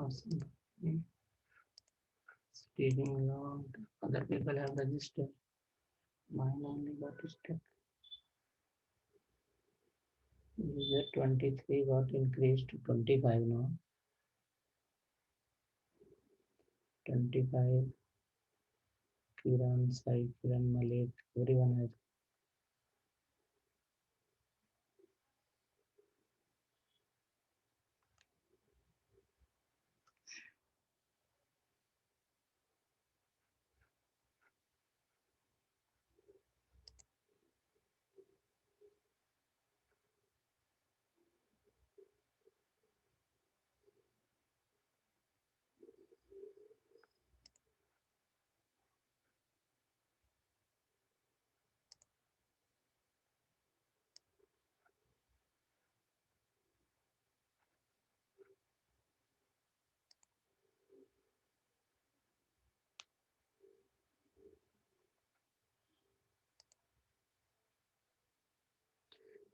Awesome. Speaking along, other people have registered. Mine only got stuck. User 23 got increased to 25 now. 25. Kiran, Sai, Kiran, Malik, everyone has.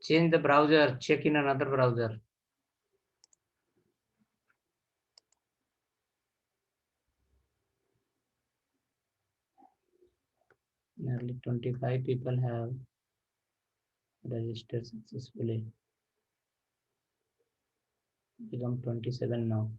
Change the browser, check in another browser. Nearly 25 people have registered successfully. Become 27 now.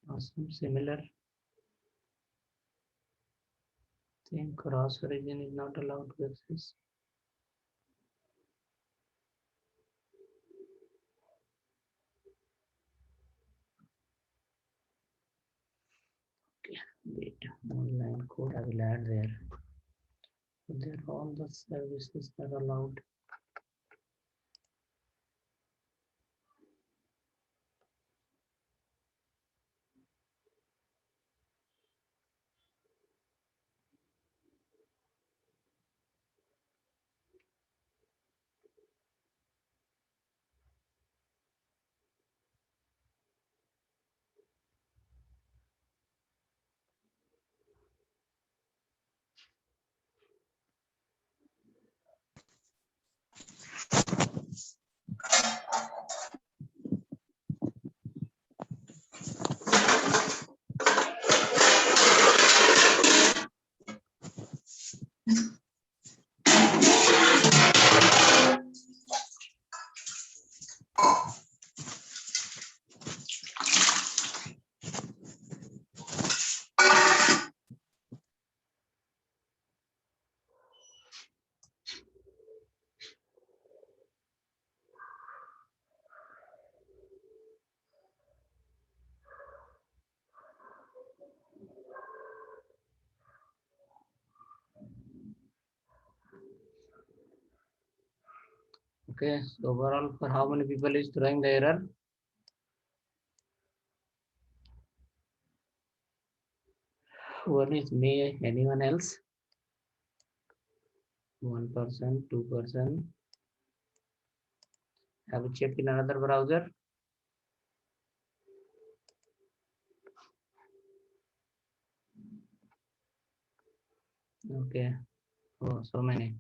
Awesome. Similar thing, cross origin is not allowed to access. Okay, wait, online code I will add there. There are all the services that are allowed. Okay, so overall, for how many people is throwing the error? One is me. Anyone else? One person, two person. Have you checked in another browser? Okay. Oh, so many.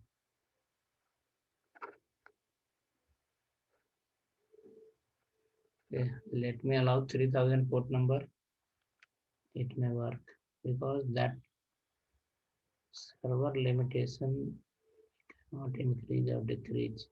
Okay. Let me allow 3000 port number. It may work because that server limitation not increase or decrease.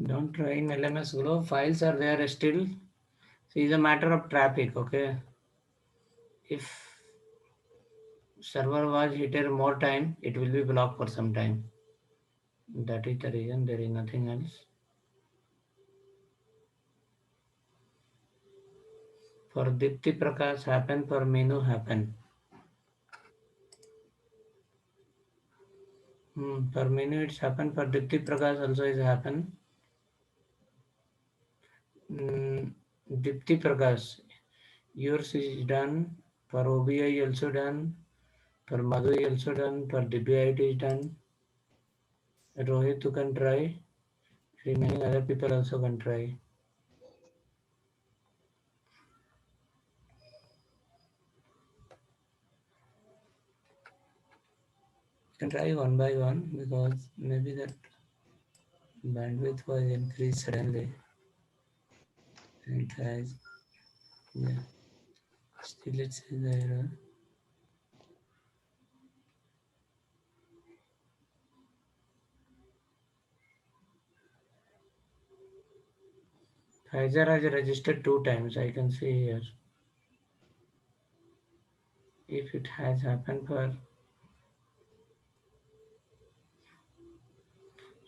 Don't try in LMS Grow. Files are there still. See, it's a matter of traffic. Okay. If server was heated more time, it will be blocked for some time. That is the reason. There is nothing else. For Dipti Prakash happen, for Menu happen. For Menu it's happen, for Dipti Prakash also is happen. Dipti Prakash, yours is done. For OBI also done. For Madhu also done. For DPIT is done. Rohit you can try. Remaining other people also can try. You can try one by one because maybe that bandwidth was increased suddenly. And it has, yeah, still it says the error. Pfizer has registered 2 times, I can see here. If it has happened for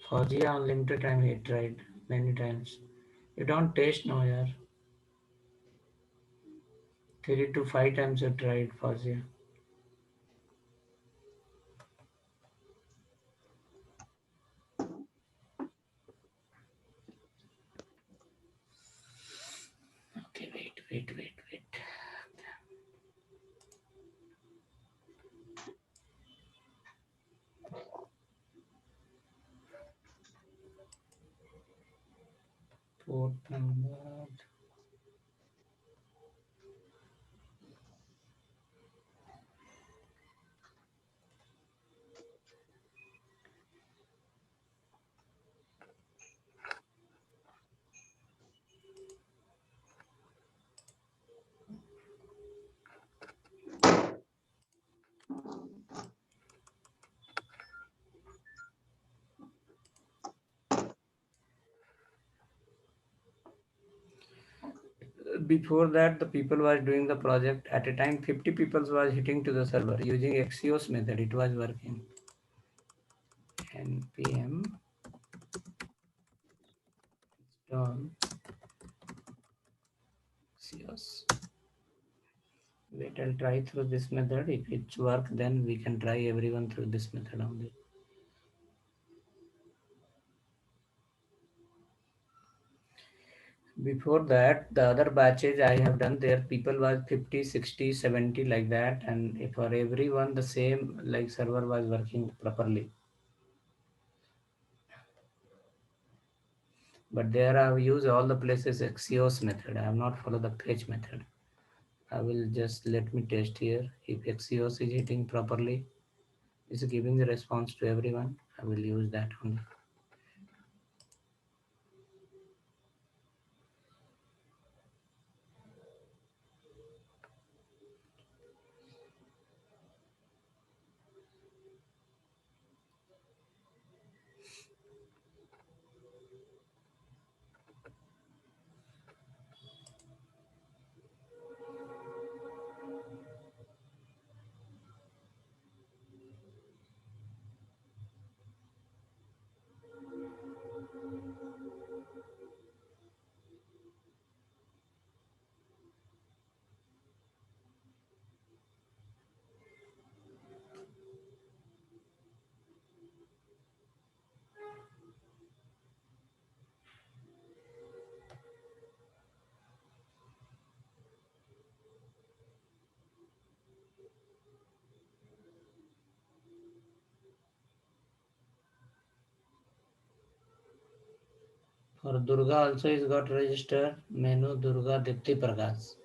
Fauziya unlimited time, he tried many times. You don't taste now, yaar. 3 to 5 times you tried Fauziya. Okay, wait. Port number. Before that, the people was doing the project. At a time, 50 people was hitting to the server using Axios method. It was working. npm install Axios. Wait, I'll try through this method. If it work, then we can try everyone through this method only. Before that, the other batches I have done there, people was 50, 60, 70 like that, and for everyone the same like server was working properly. But there I have used all the places Axios method. I have not followed the fetch method. I will just let me test here. If Axios is hitting properly, is giving the response to everyone, I will use that only. For Durga also is got registered. Menu Durga Dipti Prakash.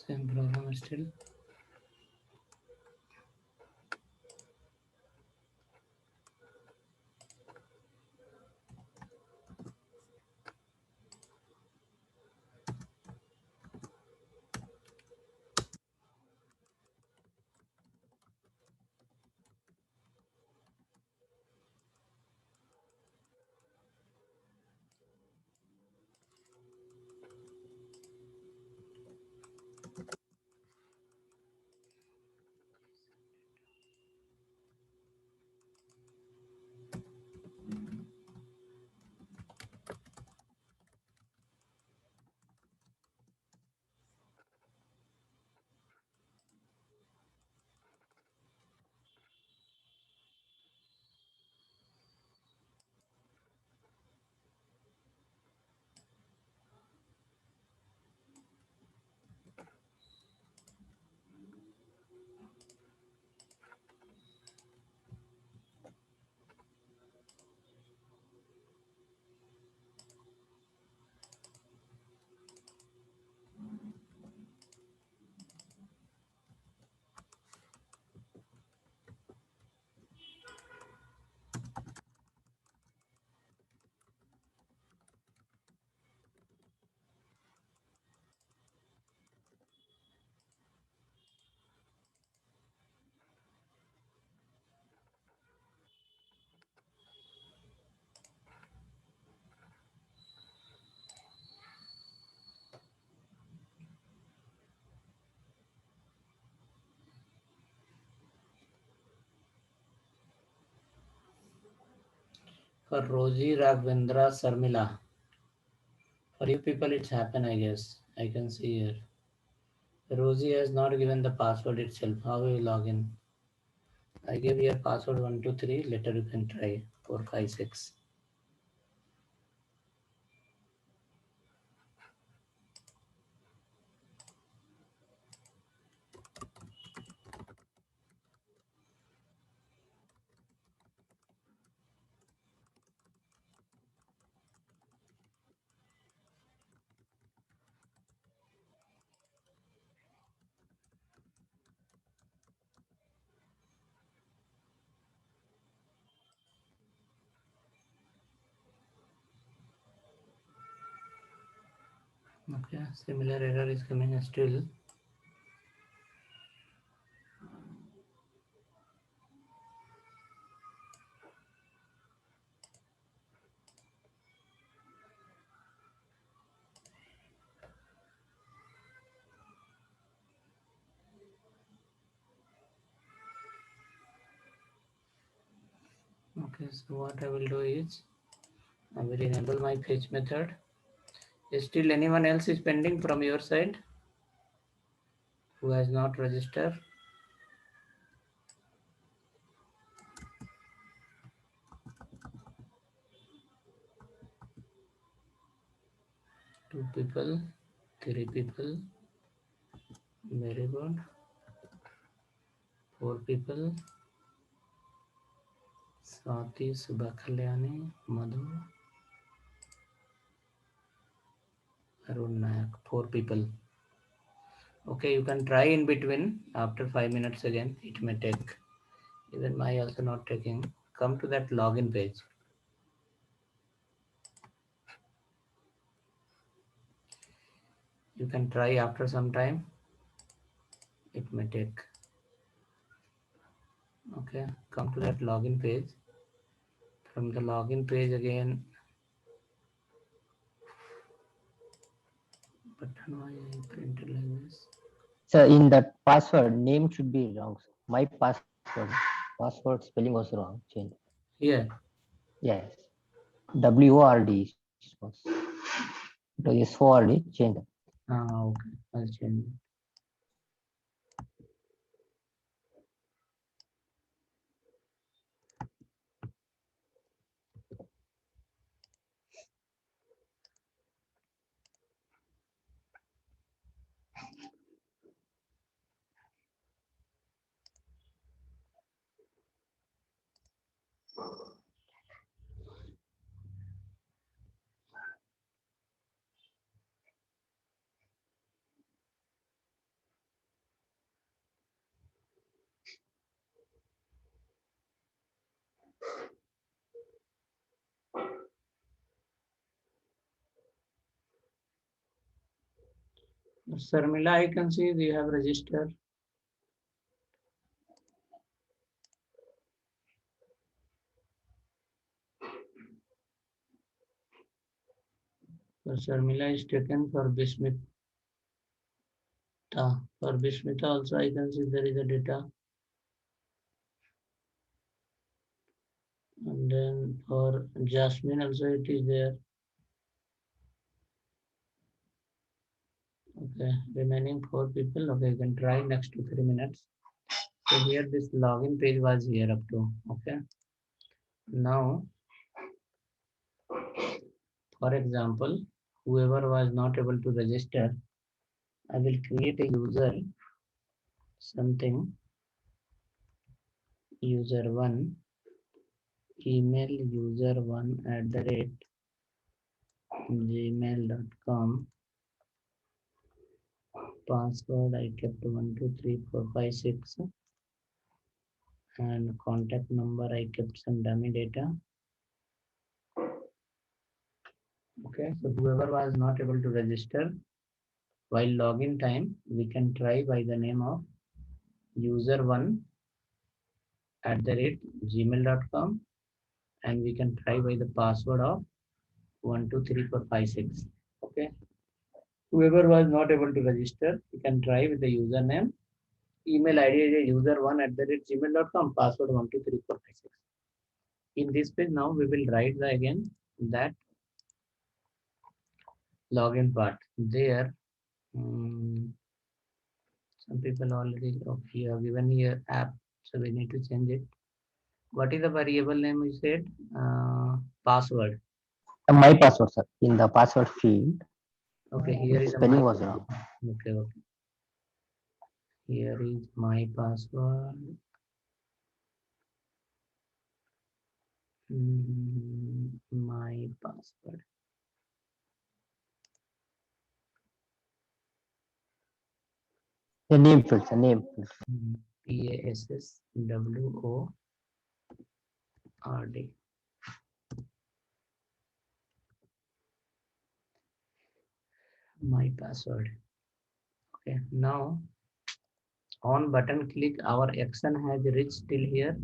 Same problem still. For Rosie, Raghavendra, Sarmila. For you people, it's happened, I guess. I can see here. Rosie has not given the password itself. How will you log in? I gave here password 123. Later you can try 456. Okay, similar error is coming still. Okay, so what I will do is I will enable my fetch method. Is still anyone else is pending from your side who has not registered? Two people, three people, very good. Four people, Swati, Subhakalyani, Madhu, Arun Nayak. Four people. Okay, you can try in between after 5 minutes again. It may take. Even my also not taking. Come to that login page. You can try after some time. It may take. Okay, come to that login page. From the login page again. But why I printed like this? So in that password, name should be wrong. My password spelling was wrong. Change. Here. Yes. WORD was. It was SORD. Change that. Okay, I'll change it. Sharmila, I can see we have registered. So Sharmila is taken for Bismita. For Bismita also I can see there is a data. And then for Jasmine also it is there. Okay, remaining 4 people. Okay, you can try next to 3 minutes. So here this login page was here up to. Okay. Now, for example, whoever was not able to register, I will create a user something user1 email user1 at the rate gmail.com. Password I kept 123456 and contact number I kept some dummy data. Okay, so whoever was not able to register while login time, we can try by the name of user1 at the rate gmail.com and we can try by the password of 123456. Okay, whoever was not able to register, you can try with the username. Email ID is user1 at the rate gmail.com, password 123456. In this page, now we will write the again that login part. There, some people already given here app, so we need to change it. What is the variable name you said? Password. My password, sir. In the password field, Okay, here the is my spelling was password. wrong. Okay, okay. Here is my password. My password. The name field, the name field. Password. My password. Okay, now on button click, our action has reached till here.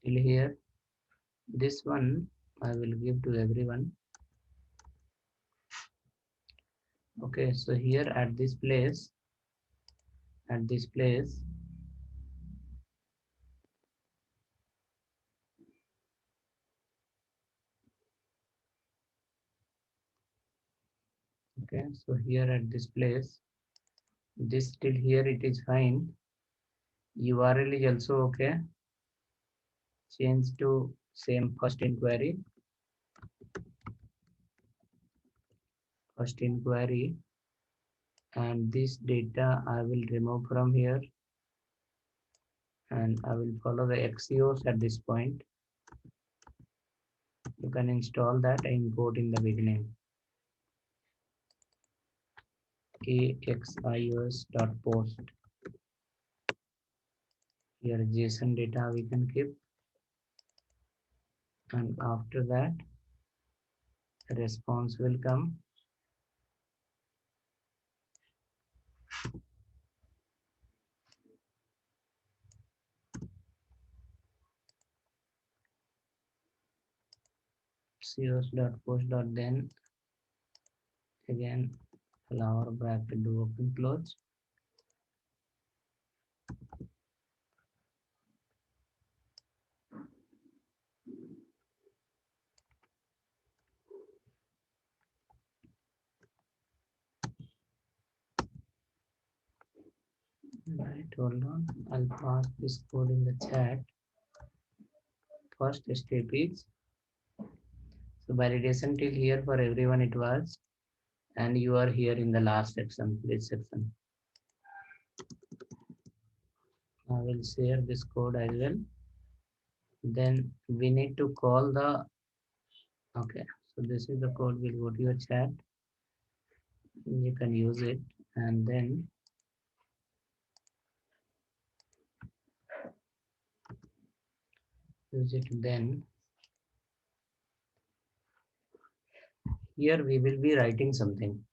Till here. This one I will give to everyone. Okay, so here at this place, okay, so here at this place, this till here it is fine. URL is also okay. Change to same first inquiry, and this data I will remove from here and I will follow the Axios at this point. You can install that and import in the beginning. axios.post. Here JSON data we can keep, and after that response will come. axios.post.then again allow bracket to open close. Right, hold on. I'll pass this code in the chat. First step is so validation till here for everyone it was, and you are here in the last section, this section. I will share this code as well. Then we need to call the, okay, so this is the code, will go to your chat. You can use it and then use it. Then here we will be writing something.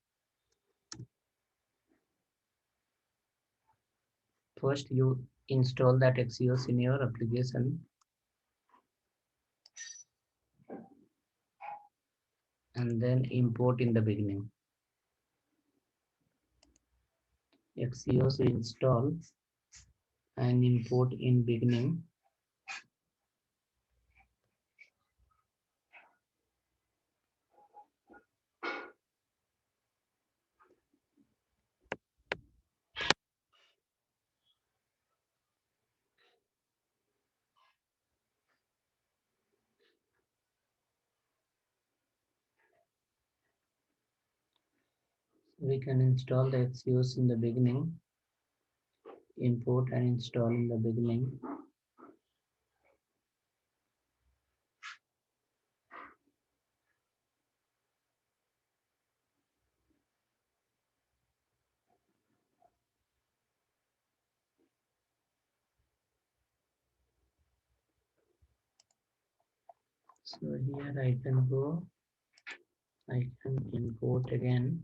First you install that Axios in your application, and then import in the beginning. Axios install and import in beginning. We can install the Axios in the beginning, import and install in the beginning. So here I can go, I can import again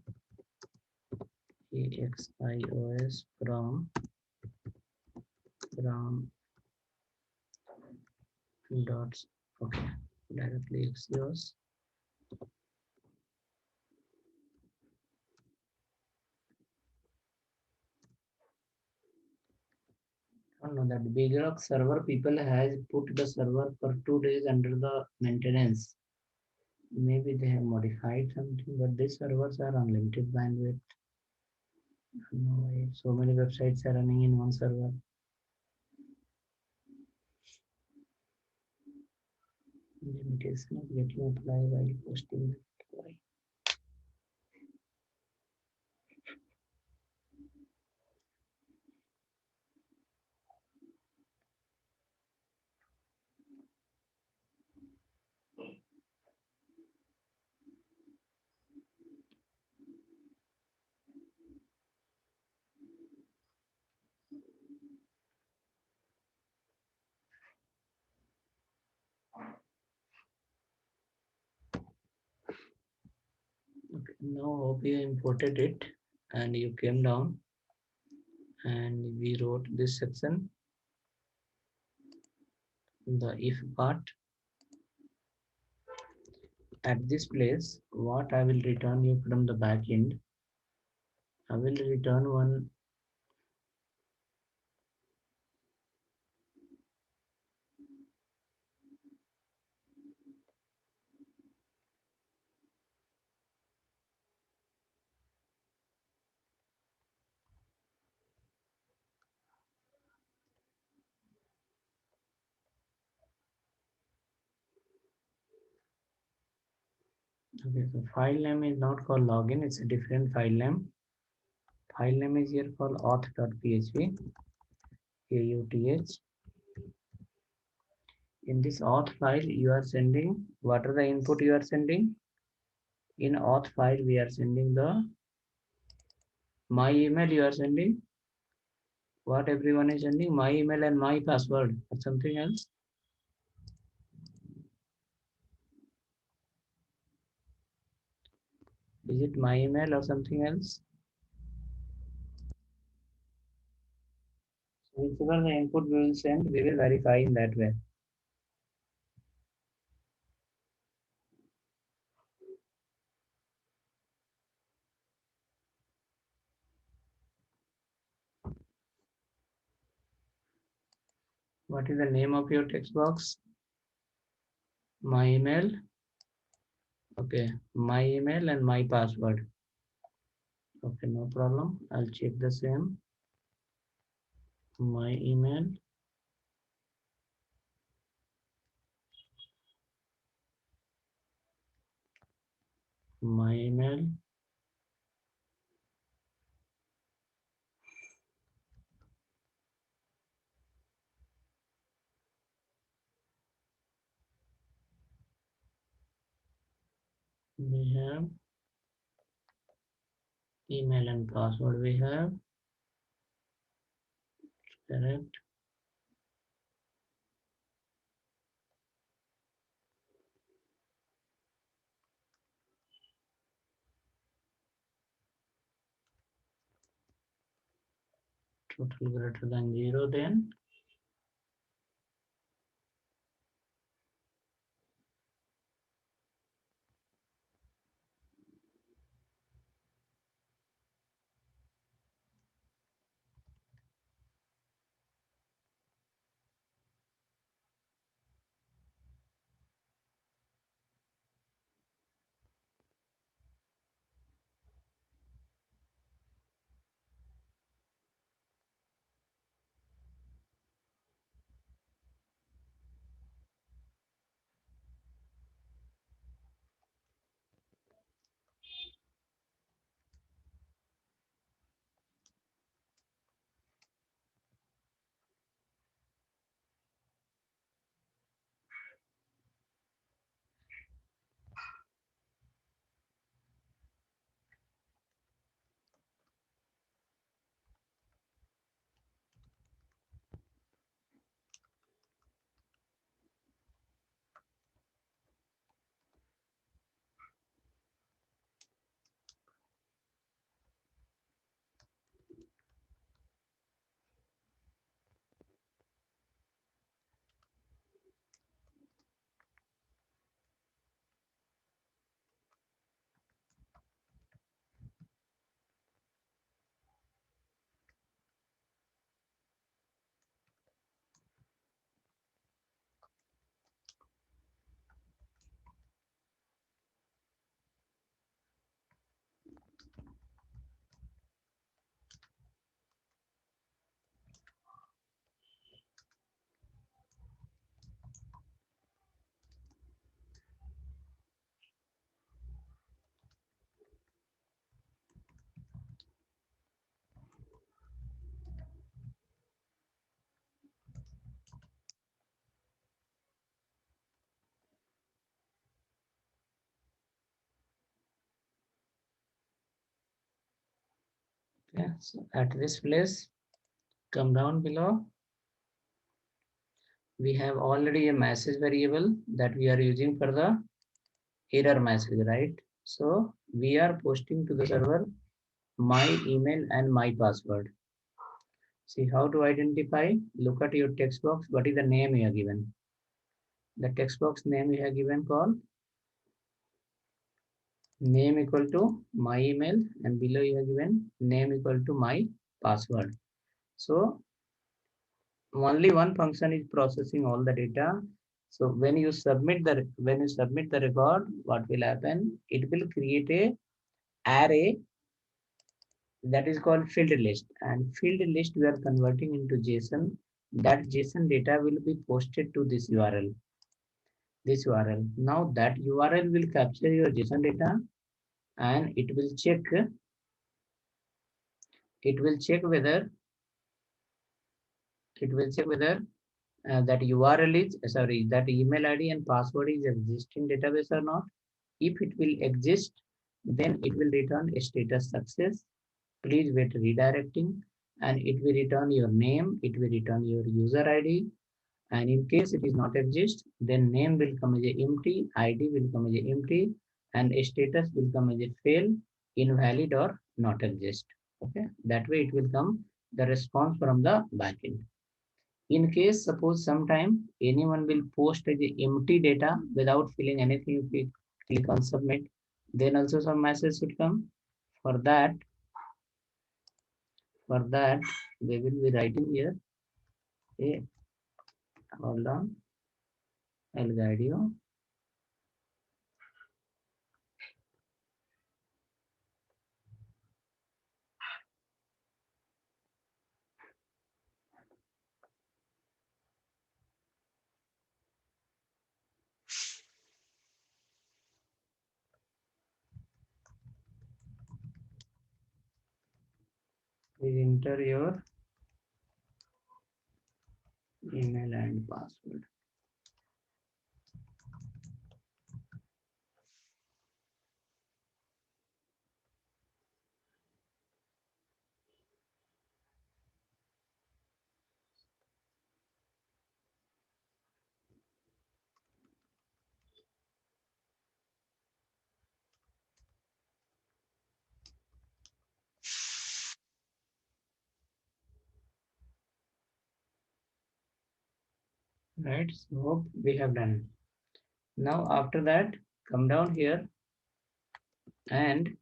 Axios from dots, okay, directly Axios. I don't know that BigRock server people has put the server for 2 days under the maintenance. Maybe they have modified something, but these servers are unlimited bandwidth. I don't know why so many websites are running in one server. Limitation of getting apply while posting. Why? Okay, now hope you imported it and you came down and we wrote this section, the if part. At this place, what I will return you from the back end, I will return one. Okay, so file name is not called login, it's a different file name. File name is here called auth.php, auth. In this auth file, you are sending, what are the input you are sending? In auth file, we are sending the my email, you are sending what everyone is sending, my email and my password or something else. Is it my email or something else? So whichever the input we will send, we will verify in that way. What is the name of your text box? My email. Okay, my email and my password. Okay, no problem. I'll check the same. My email. My email. We have email and password. We have correct. total greater than 0, then okay. So at this place, come down below. We have already a message variable that we are using for the error message, right? So we are posting to the server my email and my password. See how to identify. Look at your text box. What is the name you have given? The text box name you have given called name equal to my email, and below you have given name equal to my password. So only one function is processing all the data. So when you submit the record, what will happen? It will create a array that is called field list, and field list we are converting into JSON. That JSON data will be posted to this URL. This URL. Now that URL will capture your JSON data, and it will check whether that URL is that email ID and password is existing database or not. If it will exist, then it will return a status success. Please wait redirecting, and it will return your name, it will return your user ID, and in case it is not exist, then name will come as a empty, ID will come as a empty, and a status will come as a fail, invalid or not exist. Okay, that way it will come the response from the backend. In case suppose sometime anyone will post as a empty data without filling anything, if we click on submit, then also some message should come. For that, we will be writing here. Okay, hold on, I'll guide you. Please enter your email and password. right? So hope we have done. Now after that, come down here and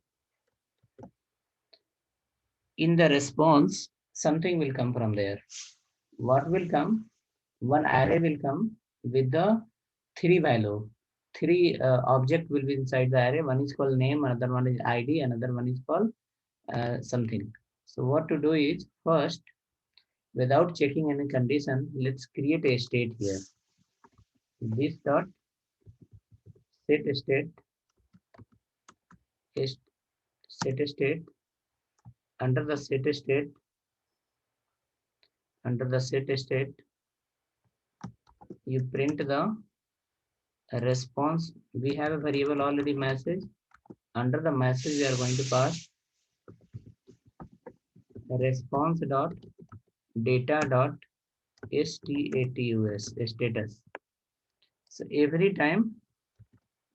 in the response, something will come from there. What will come? One array will come with the three value. Three object will be inside the array. One is called name, another one is ID, another one is called something. So what to do is first, without checking any condition, let's create a state here. This dot set state is set state under the set state you print the response. We have a variable already message. Under the message we are going to pass response dot data dot status. So every time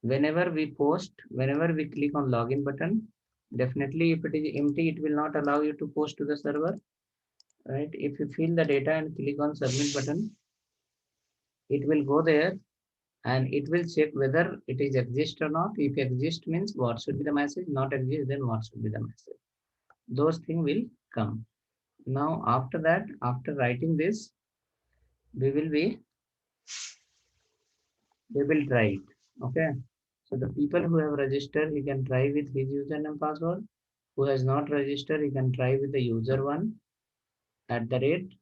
whenever we click on login button, definitely if it is empty, it will not allow you to post to the server, right? If you fill the data and click on submit button, it will go there and it will check whether it is exist or not. If exist means what should be the message, not exist, then what should be the message. Those things will come. Now after that, after writing this, we will be we will try it. Okay. So the people who have registered, he can try with his username password. Who has not registered, he can try with the user one at the rate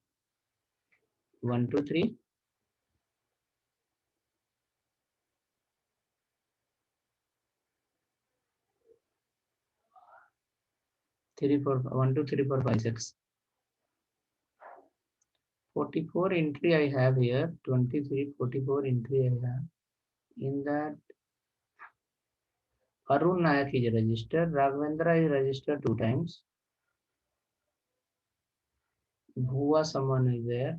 123 3 4 1 2 3 4 5 6 44 entry I have here. 23 44 entry I have. In that, Arun Nayak is registered. Raghavendra is registered 2 times. Bhuva someone is there.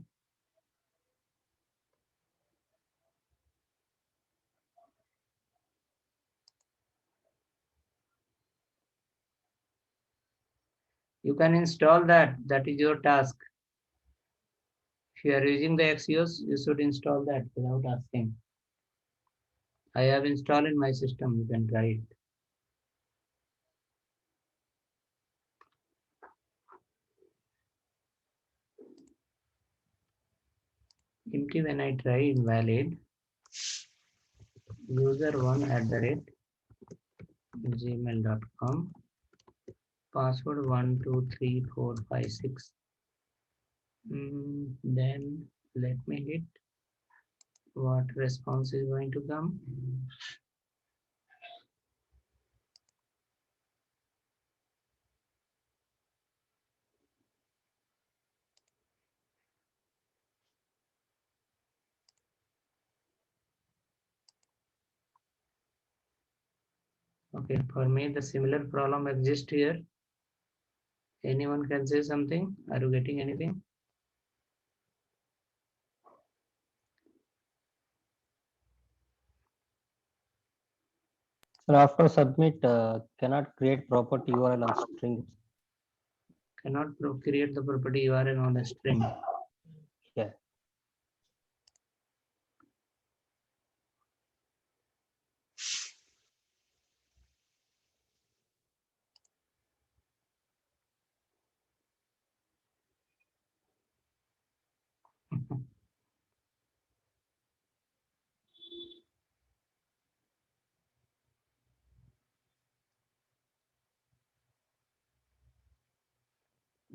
You can install that. That is your task. If you are using the Axios, you should install that without asking. I have installed in my system. You can try it. Empty when I try invalid. User1 at the rate gmail.com. Password 123456. Then let me hit what response is going to come. Okay, for me the similar problem exists here. Anyone can say something? Are you getting anything? So after submit, cannot create property URL on string. Cannot create the property URL on a string. Yeah.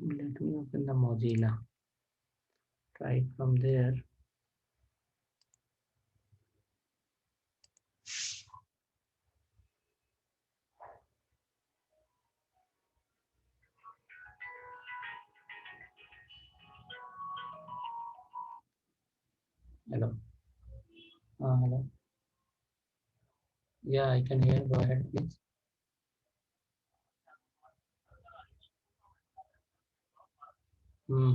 Let me open the Mozilla. Try it from there. Hello. Hello. Yeah, I can hear. Go ahead, please. Hmm.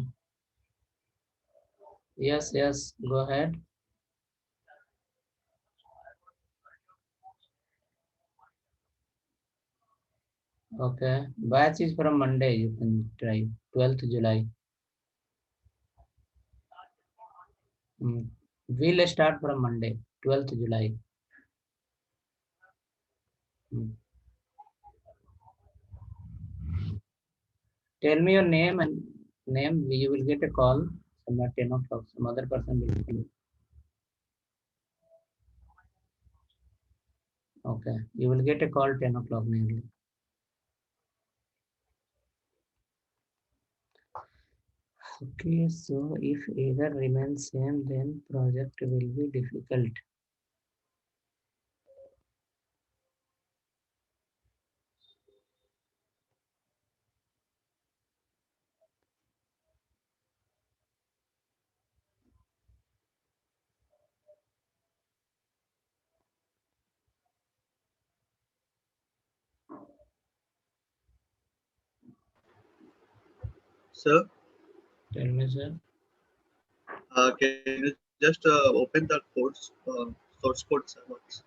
Yes, yes. Go ahead. Okay. Batch is from Monday. You can try 12th July. We'll start from Monday, 12th July. Tell me your name and name. You will get a call some at 10 o'clock. Some other person will call you. Okay. You will get a call 10 o'clock nearly. Okay, so if either remains same, then project will be difficult. Sir, Tell me, sir. can you just open the codes, source code, sir, once?